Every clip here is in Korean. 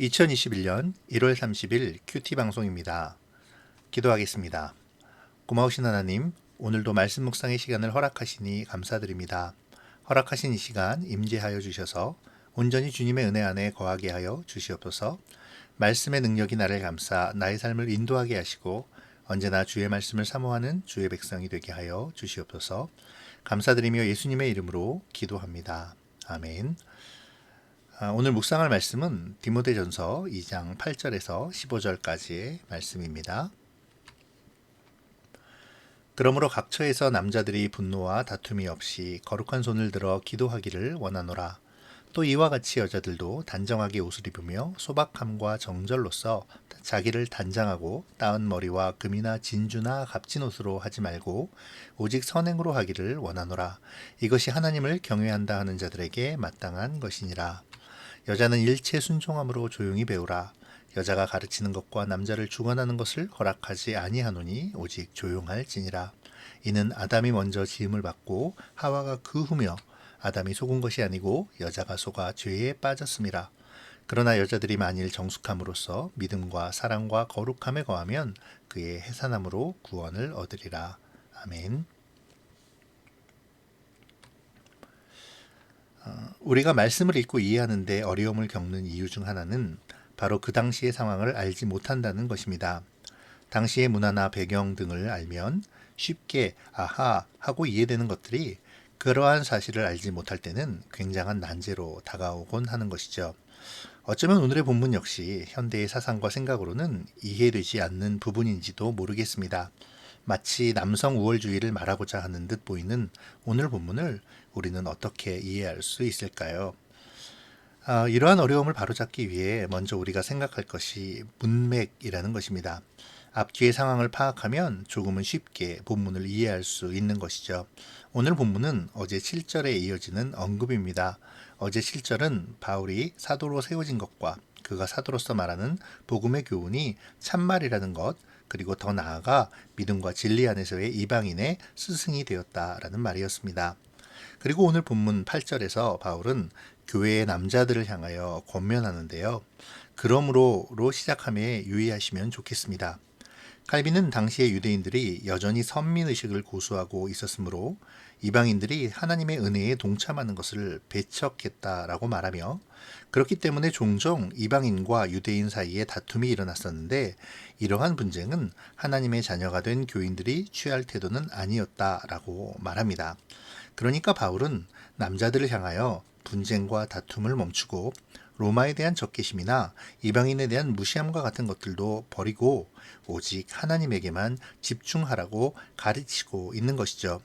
2021년 1월 30일 큐티 방송입니다. 기도하겠습니다. 고마우신 하나님, 오늘도 말씀 묵상의 시간을 허락하시니 감사드립니다. 허락하신 이 시간 임재하여 주셔서 온전히 주님의 은혜 안에 거하게 하여 주시옵소서. 말씀의 능력이 나를 감싸 나의 삶을 인도하게 하시고 언제나 주의 말씀을 사모하는 주의 백성이 되게 하여 주시옵소서. 감사드리며 예수님의 이름으로 기도합니다. 아멘. 오늘 묵상할 말씀은 디모데전서 2장 8절에서 15절까지의 말씀입니다. 그러므로 각처에서 남자들이 분노와 다툼이 없이 거룩한 손을 들어 기도하기를 원하노라. 또 이와 같이 여자들도 단정하게 옷을 입으며 소박함과 정절로서 자기를 단장하고 따은 머리와 금이나 진주나 값진 옷으로 하지 말고 오직 선행으로 하기를 원하노라. 이것이 하나님을 경외한다 하는 자들에게 마땅한 것이니라. 여자는 일체 순종함으로 조용히 배우라. 여자가 가르치는 것과 남자를 주관하는 것을 허락하지 아니하노니 오직 조용할지니라. 이는 아담이 먼저 지음을 받고 하와가 그 후며 아담이 속은 것이 아니고 여자가 속아 죄에 빠졌음이라. 그러나 여자들이 만일 정숙함으로써 믿음과 사랑과 거룩함에 거하면 그의 해산함으로 구원을 얻으리라. 아멘. 우리가 말씀을 읽고 이해하는 데 어려움을 겪는 이유 중 하나는 바로 그 당시의 상황을 알지 못한다는 것입니다. 당시의 문화나 배경 등을 알면 쉽게 아하 하고 이해되는 것들이 그러한 사실을 알지 못할 때는 굉장한 난제로 다가오곤 하는 것이죠. 어쩌면 오늘의 본문 역시 현대의 사상과 생각으로는 이해되지 않는 부분인지도 모르겠습니다. 마치 남성 우월주의를 말하고자 하는 듯 보이는 오늘 본문을 우리는 어떻게 이해할 수 있을까요? 이러한 어려움을 바로잡기 위해 먼저 우리가 생각할 것이 문맥이라는 것입니다. 앞뒤의 상황을 파악하면 조금은 쉽게 본문을 이해할 수 있는 것이죠. 오늘 본문은 어제 7절에 이어지는 언급입니다. 어제 7절은 바울이 사도로 세워진 것과 그가 사도로서 말하는 복음의 교훈이 참말이라는 것, 그리고 더 나아가 믿음과 진리 안에서의 이방인의 스승이 되었다라는 말이었습니다. 그리고 오늘 본문 8절에서 바울은 교회의 남자들을 향하여 권면하는데요. 그러므로로 시작함에 유의하시면 좋겠습니다. 칼빈은 당시의 유대인들이 여전히 선민의식을 고수하고 있었으므로 이방인들이 하나님의 은혜에 동참하는 것을 배척했다라고 말하며 그렇기 때문에 종종 이방인과 유대인 사이에 다툼이 일어났었는데 이러한 분쟁은 하나님의 자녀가 된 교인들이 취할 태도는 아니었다라고 말합니다. 그러니까 바울은 남자들을 향하여 분쟁과 다툼을 멈추고 로마에 대한 적개심이나 이방인에 대한 무시함과 같은 것들도 버리고 오직 하나님에게만 집중하라고 가르치고 있는 것이죠.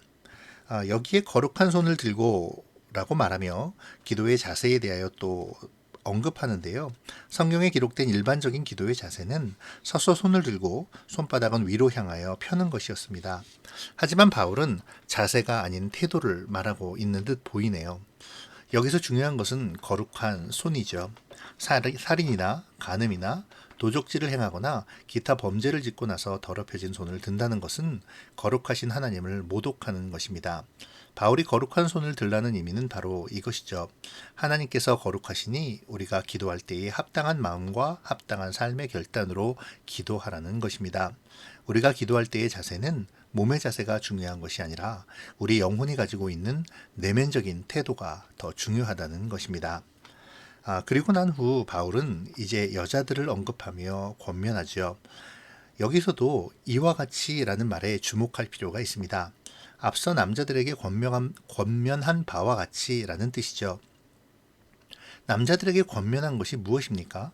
여기에 거룩한 손을 들고 라고 말하며 기도의 자세에 대하여 또 언급하는데요. 성경에 기록된 일반적인 기도의 자세는 서서 손을 들고 손바닥은 위로 향하여 펴는 것이었습니다. 하지만 바울은 자세가 아닌 태도를 말하고 있는 듯 보이네요. 여기서 중요한 것은 거룩한 손이죠. 살인이나 간음이나 도적질을 행하거나 기타 범죄를 짓고 나서 더럽혀진 손을 든다는 것은 거룩하신 하나님을 모독하는 것입니다. 바울이 거룩한 손을 들라는 의미는 바로 이것이죠. 하나님께서 거룩하시니 우리가 기도할 때에 합당한 마음과 합당한 삶의 결단으로 기도하라는 것입니다. 우리가 기도할 때의 자세는 몸의 자세가 중요한 것이 아니라 우리 영혼이 가지고 있는 내면적인 태도가 더 중요하다는 것입니다. 그리고 난 후 바울은 이제 여자들을 언급하며 권면하죠. 여기서도 이와 같이라는 말에 주목할 필요가 있습니다. 앞서 남자들에게 권면한 바와 같이라는 뜻이죠. 남자들에게 권면한 것이 무엇입니까?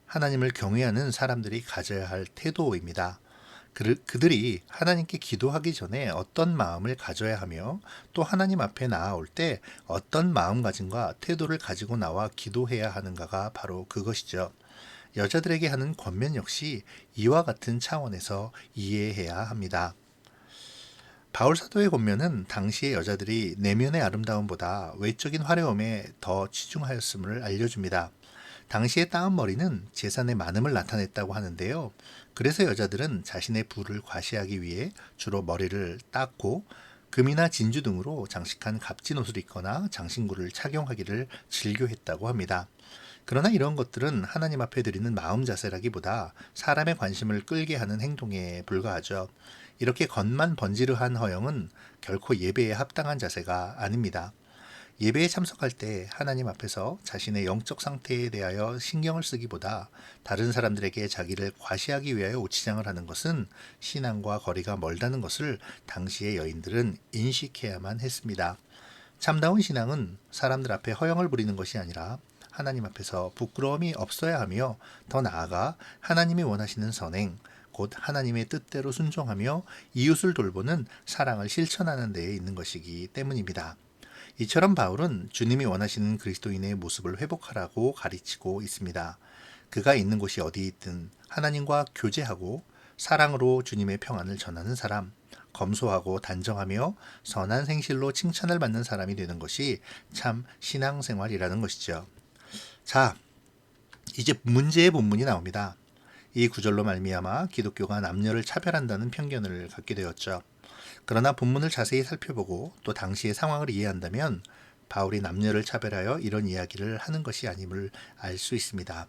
하나님을 경외하는 사람들이 가져야 할 태도입니다. 그들이 하나님께 기도하기 전에 어떤 마음을 가져야 하며 또 하나님 앞에 나아올 때 어떤 마음가짐과 태도를 가지고 나와 기도해야 하는가가 바로 그것이죠. 여자들에게 하는 권면 역시 이와 같은 차원에서 이해해야 합니다. 바울 사도의 권면은 당시의 여자들이 내면의 아름다움보다 외적인 화려함에 더 치중하였음을 알려줍니다. 당시의 따은 머리는 재산의 많음을 나타냈다고 하는데요. 그래서 여자들은 자신의 부를 과시하기 위해 주로 머리를 닦고 금이나 진주 등으로 장식한 값진 옷을 입거나 장신구를 착용하기를 즐겨했다고 합니다. 그러나 이런 것들은 하나님 앞에 드리는 마음 자세라기보다 사람의 관심을 끌게 하는 행동에 불과하죠. 이렇게 겉만 번지르한 허영은 결코 예배에 합당한 자세가 아닙니다. 예배에 참석할 때 하나님 앞에서 자신의 영적 상태에 대하여 신경을 쓰기보다 다른 사람들에게 자기를 과시하기 위하여 오치장을 하는 것은 신앙과 거리가 멀다는 것을 당시의 여인들은 인식해야만 했습니다. 참다운 신앙은 사람들 앞에 허영을 부리는 것이 아니라 하나님 앞에서 부끄러움이 없어야 하며, 더 나아가 하나님이 원하시는 선행, 곧 하나님의 뜻대로 순종하며 이웃을 돌보는 사랑을 실천하는 데에 있는 것이기 때문입니다. 이처럼 바울은 주님이 원하시는 그리스도인의 모습을 회복하라고 가르치고 있습니다. 그가 있는 곳이 어디 있든 하나님과 교제하고 사랑으로 주님의 평안을 전하는 사람, 검소하고 단정하며 선한 생실로 칭찬을 받는 사람이 되는 것이 참 신앙생활이라는 것이죠. 자, 이제 문제의 본문이 나옵니다. 이 구절로 말미암아 기독교가 남녀를 차별한다는 편견을 갖게 되었죠. 그러나 본문을 자세히 살펴보고 또 당시의 상황을 이해한다면 바울이 남녀를 차별하여 이런 이야기를 하는 것이 아님을 알 수 있습니다.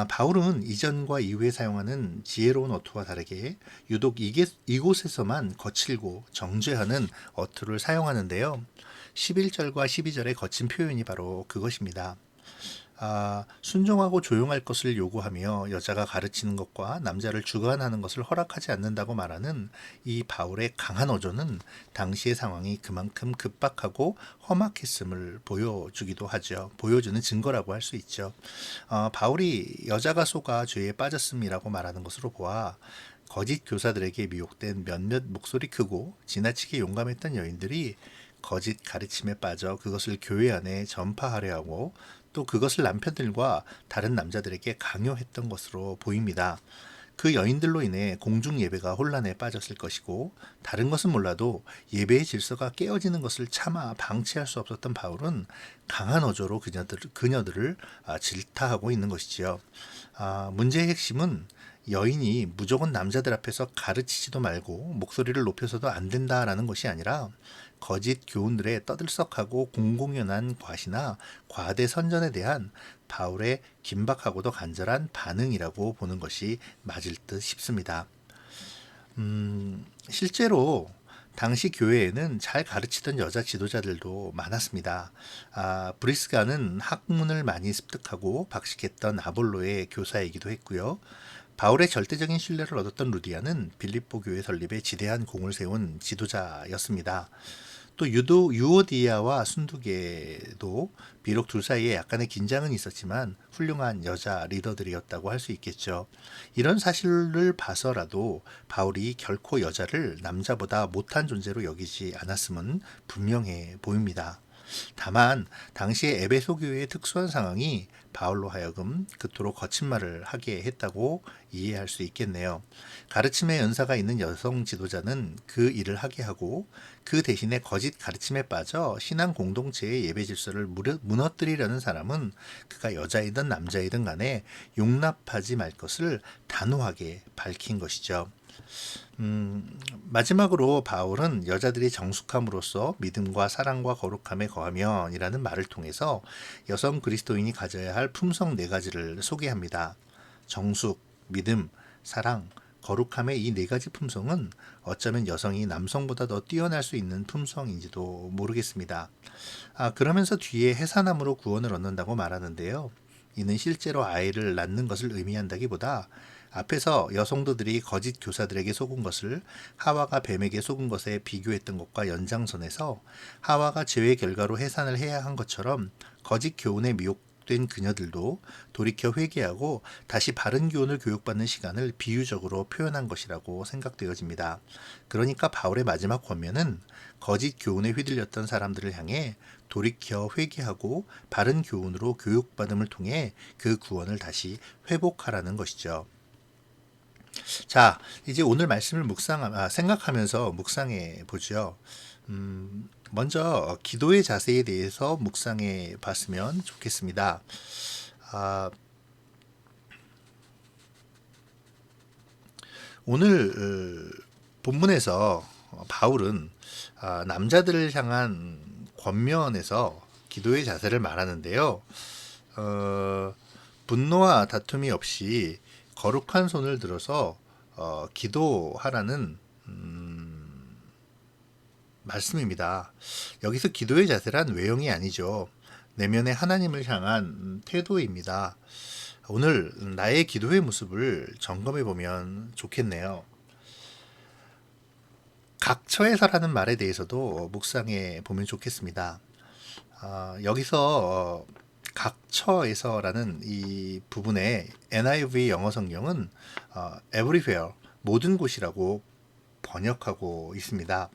바울은 이전과 이후에 사용하는 지혜로운 어투와 다르게 유독 이곳에서만 거칠고 정죄하는 어투를 사용하는데요. 11절과 12절의 거친 표현이 바로 그것입니다. 순종하고 조용할 것을 요구하며 여자가 가르치는 것과 남자를 주관하는 것을 허락하지 않는다고 말하는 이 바울의 강한 어조는 당시의 상황이 그만큼 급박하고 험악했음을 보여주기도 하죠. 보여주는 증거라고 할 수 있죠. 바울이 여자가 속아 죄에 빠졌음이라고 말하는 것으로 보아 거짓 교사들에게 미혹된 몇몇 목소리 크고 지나치게 용감했던 여인들이 거짓 가르침에 빠져 그것을 교회 안에 전파하려 하고 또 그것을 남편들과 다른 남자들에게 강요했던 것으로 보입니다. 그 여인들로 인해 공중 예배가 혼란에 빠졌을 것이고, 다른 것은 몰라도 예배의 질서가 깨어지는 것을 차마 방치할 수 없었던 바울은 강한 어조로 그녀들을 질타하고 있는 것이지요. 문제의 핵심은 여인이 무조건 남자들 앞에서 가르치지도 말고 목소리를 높여서도 안 된다라는 것이 아니라 거짓 교훈들의 떠들썩하고 공공연한 과시나 과대 선전에 대한 바울의 긴박하고도 간절한 반응이라고 보는 것이 맞을 듯 싶습니다. 실제로 당시 교회에는 잘 가르치던 여자 지도자들도 많았습니다. 브리스가는 학문을 많이 습득하고 박식했던 아볼로의 교사이기도 했고요. 바울의 절대적인 신뢰를 얻었던 루디아는 빌립보 교회 설립에 지대한 공을 세운 지도자였습니다. 또 유오디아와 순두계도 비록 둘 사이에 약간의 긴장은 있었지만 훌륭한 여자 리더들이었다고 할 수 있겠죠. 이런 사실을 봐서라도 바울이 결코 여자를 남자보다 못한 존재로 여기지 않았음은 분명해 보입니다. 다만 당시의 에베소 교회의 특수한 상황이 바울로 하여금 그토록 거친 말을 하게 했다고 이해할 수 있겠네요. 가르침의 연사가 있는 여성 지도자는 그 일을 하게 하고, 그 대신에 거짓 가르침에 빠져 신앙 공동체의 예배 질서를 무너뜨리려는 사람은 그가 여자이든 남자이든 간에 용납하지 말 것을 단호하게 밝힌 것이죠. 마지막으로 바울은 여자들이 정숙함으로써 믿음과 사랑과 거룩함에 거하면 이라는 말을 통해서 여성 그리스도인이 가져야 할 품성 4가지를 소개합니다. 정숙, 믿음, 사랑, 거룩함의 이 4가지 품성은 어쩌면 여성이 남성보다 더 뛰어날 수 있는 품성인지도 모르겠습니다. 그러면서 뒤에 해산함으로 구원을 얻는다고 말하는데요. 이는 실제로 아이를 낳는 것을 의미한다기보다 앞에서 여성도들이 거짓 교사들에게 속은 것을 하와가 뱀에게 속은 것에 비교했던 것과 연장선에서 하와가 죄의 결과로 해산을 해야 한 것처럼 거짓 교훈에 미혹된 그녀들도 돌이켜 회개하고 다시 바른 교훈을 교육받는 시간을 비유적으로 표현한 것이라고 생각되어집니다. 그러니까 바울의 마지막 권면은 거짓 교훈에 휘둘렸던 사람들을 향해 돌이켜 회개하고 바른 교훈으로 교육받음을 통해 그 구원을 다시 회복하라는 것이죠. 자, 이제 오늘 말씀을 생각하면서 묵상해 보죠. 먼저 기도의 자세에 대해서 묵상해 봤으면 좋겠습니다. 오늘 본문에서 바울은 남자들을 향한 권면에서 기도의 자세를 말하는데요. 분노와 다툼이 없이 거룩한 손을 들어서 기도하라는 말씀입니다. 여기서 기도의 자세란 외형이 아니죠. 내면의 하나님을 향한 태도입니다. 오늘 나의 기도의 모습을 점검해 보면 좋겠네요. 각처에서라는 말에 대해서도 묵상해 보면 좋겠습니다. 여기서 각처에서라는 이 부분에 NIV 영어 성경은 everywhere, 모든 곳이라고 번역하고 있습니다.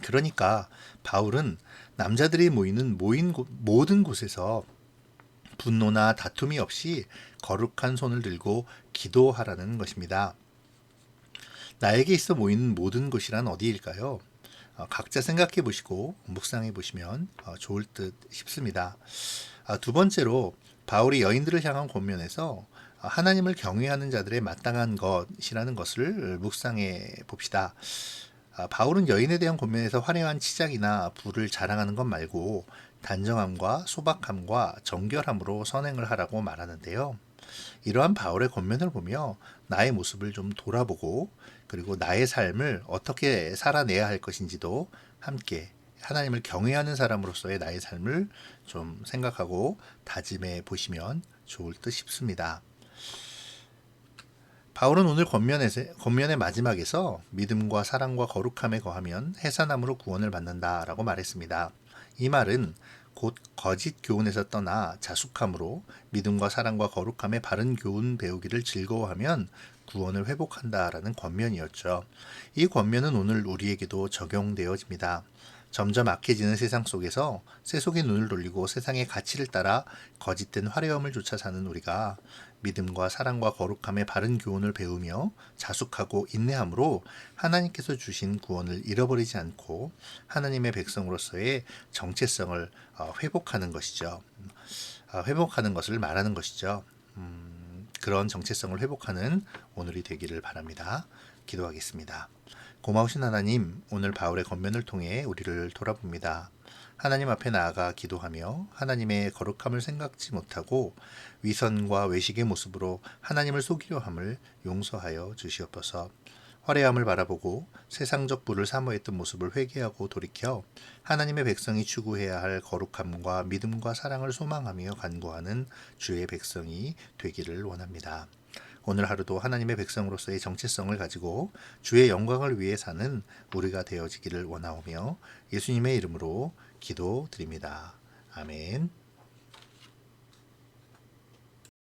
그러니까 바울은 남자들이 모이는 모든 곳에서 분노나 다툼이 없이 거룩한 손을 들고 기도하라는 것입니다. 나에게 있어 모이는 모든 곳이란 어디일까요? 각자 생각해 보시고 묵상해 보시면 좋을 듯 싶습니다. 두 번째로 바울이 여인들을 향한 권면에서 하나님을 경외하는 자들의 마땅한 것이라는 것을 묵상해 봅시다. 바울은 여인에 대한 권면에서 화려한 치장이나 부를 자랑하는 것 말고 단정함과 소박함과 정결함으로 선행을 하라고 말하는데요. 이러한 바울의 권면을 보며 나의 모습을 좀 돌아보고 그리고 나의 삶을 어떻게 살아내야 할 것인지도 함께 하나님을 경외하는 사람으로서의 나의 삶을 좀 생각하고 다짐해 보시면 좋을 듯 싶습니다. 바울은 오늘 권면의 마지막에서 믿음과 사랑과 거룩함에 거하면 해산함으로 구원을 받는다라고 말했습니다. 이 말은 곧 거짓 교훈에서 떠나 자숙함으로 믿음과 사랑과 거룩함의 바른 교훈 배우기를 즐거워하면 구원을 회복한다라는 권면이었죠. 이 권면은 오늘 우리에게도 적용되어집니다. 점점 악해지는 세상 속에서 세속의 눈을 돌리고 세상의 가치를 따라 거짓된 화려함을 쫓아 사는 우리가 믿음과 사랑과 거룩함의 바른 교훈을 배우며 자숙하고 인내함으로 하나님께서 주신 구원을 잃어버리지 않고 하나님의 백성으로서의 정체성을 회복하는 것이죠. 회복하는 것을 말하는 것이죠. 그런 정체성을 회복하는 오늘이 되기를 바랍니다. 기도하겠습니다. 고마우신 하나님, 오늘 바울의 권면을 통해 우리를 돌아봅니다. 하나님 앞에 나아가 기도하며 하나님의 거룩함을 생각지 못하고 위선과 외식의 모습으로 하나님을 속이려 함을 용서하여 주시옵소서. 화려함을 바라보고 세상적 부를 사모했던 모습을 회개하고 돌이켜 하나님의 백성이 추구해야 할 거룩함과 믿음과 사랑을 소망하며 간구하는 주의 백성이 되기를 원합니다. 오늘 하루도 하나님의 백성으로서의 정체성을 가지고 주의 영광을 위해 사는 우리가 되어지기를 원하오며 예수님의 이름으로 기도드립니다. 아멘.